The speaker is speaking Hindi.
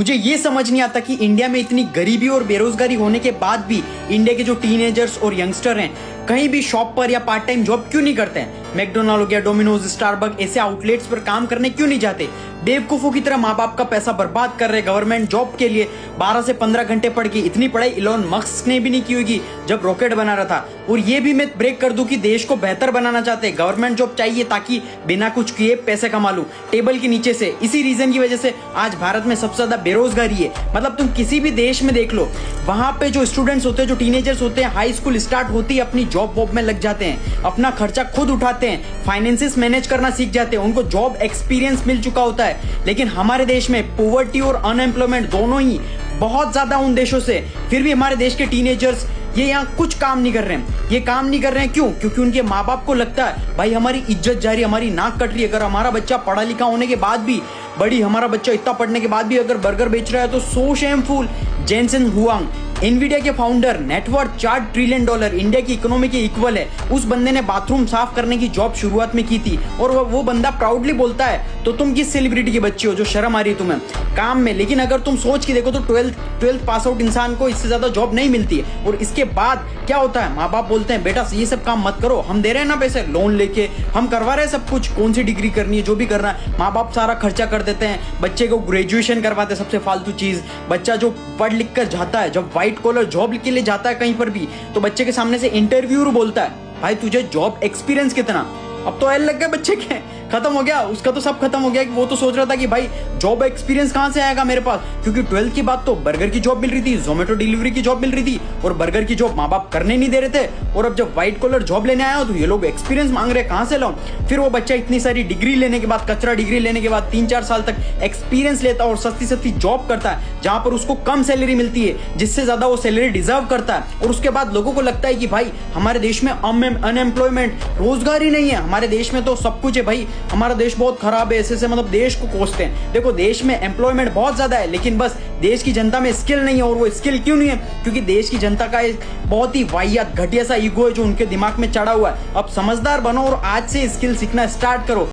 मुझे ये समझ नहीं आता कि इंडिया में इतनी गरीबी और बेरोजगारी होने के बाद भी इंडिया के जो टीनेजर्स और यंगस्टर हैं कहीं भी शॉप पर या पार्ट टाइम जॉब क्यों नहीं करते हैं। मैकडोनाल्ड हो गया, डोमिनोज, स्टारबक ऐसे आउटलेट्स पर काम करने क्यों नहीं जाते। बेवकूफों की तरह माँ बाप का पैसा बर्बाद कर रहे गवर्नमेंट जॉब के लिए। 12 से 15 घंटे पढ़ के इतनी पढ़ाई इलोन मस्क ने भी नहीं की होगी जब रॉकेट बना रहा था। और ये भी मैं ब्रेक कर दूं कि देश को बेहतर बनाना चाहते हैं, गवर्नमेंट जॉब चाहिए ताकि बिना कुछ किए पैसे कमा लूं टेबल के नीचे से। इसी रीजन की वजह से आज भारत में सबसे ज्यादा बेरोजगारी है। मतलब तुम किसी भी देश में देख लो, वहां पे जो स्टूडेंट्स होते हैं, जो टीनेजर्स होते हैं, हाई स्कूल स्टार्ट होती है अपनी जॉब वॉब में लग जाते हैं, अपना खर्चा खुद उठाते हैं, फाइनेंसेस मैनेज करना सीख जाते हैं, उनको जॉब एक्सपीरियंस मिल चुका होता है। लेकिन हमारे देश में पॉवर्टी और अनएम्प्लॉयमेंट दोनों ही बहुत ज्यादा उन देशों से, फिर भी हमारे देश के टीनेजर्स ये यहाँ कुछ काम नहीं कर रहे हैं। ये काम नहीं कर रहे हैं क्यों? क्योंकि उनके माँ बाप को लगता है भाई हमारी इज्जत जा रही है, हमारी नाक कट रही है। अगर हमारा बच्चा पढ़ा लिखा होने के बाद भी, हमारा बच्चा इतना पढ़ने के बाद भी अगर बर्गर बेच रहा है तो सो शेमफुल। जेनसेन हुआंग, एनवीडिया के फाउंडर, नेटवर्थ $4 ट्रिलियन, इंडिया की इकोनॉमी के इक्वल है। उस बंदे ने बाथरूम साफ करने की जॉब शुरुआत में की थी और वो बंदा प्राउडली बोलता है। तो तुम किस सेलिब्रिटी के बच्चे हो जो शर्म आ रही है तुम्हें काम में? लेकिन अगर तुम सोच के देखो तो 12th पास आउट इंसान को इससे ज्यादा जॉब नहीं मिलती है। और इसके बाद क्या होता है, माँ बाप बोलते हैं बेटा ये सब काम मत करो, हम दे रहे हैं ना पैसे, लोन लेके हम करवा रहे हैं सब कुछ, कौन सी डिग्री करनी है जो भी करना है माँ बाप सारा खर्चा कर देते हैं। बच्चे को ग्रेजुएशन करवाते हैं, सबसे फालतू चीज। बच्चा जो पढ़ लिख कर जाता है, जब व्हाइट कॉलर जॉब के लिए जाता है कहीं पर भी, तो बच्चे के सामने से इंटरव्यूअर बोलता है भाई तुझे जॉब एक्सपीरियंस कितना? अब तो एल लग गए बच्चे के, खत्म हो गया उसका, तो सब खत्म हो गया। कि वो तो सोच रहा था कि भाई जॉब एक्सपीरियंस कहां से आएगा मेरे पास, क्योंकि 12th की बात तो बर्गर की जॉब मिल रही थी, जोमेटो डिलीवरी की जॉब मिल रही थी और बर्गर की जॉब माँ बाप करने नहीं दे रहे थे। और अब जब व्हाइट कॉलर जॉब लेने आया तो ये लोग एक्सपीरियंस मांग रहे, कहां से लाऊं? फिर वो बच्चा इतनी सारी डिग्री लेने के बाद, कचरा डिग्री लेने के बाद 3-4 साल तक एक्सपीरियंस लेता है और सस्ती सस्ती जॉब करता है जहां पर उसको कम सैलरी मिलती है, जिससे ज्यादा वो सैलरी डिजर्व करता है। और उसके बाद लोगों को लगता है कि भाई हमारे देश में अनएम्प्लॉयमेंट, रोजगार ही नहीं है, हमारे देश में तो सब कुछ है भाई, हमारा देश बहुत खराब है, ऐसे मतलब देश को कोसते हैं। देखो देश में एम्प्लॉयमेंट बहुत ज्यादा है, लेकिन बस देश की जनता में स्किल नहीं है। और वो स्किल क्यों नहीं है? क्योंकि देश की जनता का एक बहुत ही वाहियात घटिया सा ईगो है जो उनके दिमाग में चढ़ा हुआ है। अब समझदार बनो और आज से स्किल सीखना स्टार्ट करो।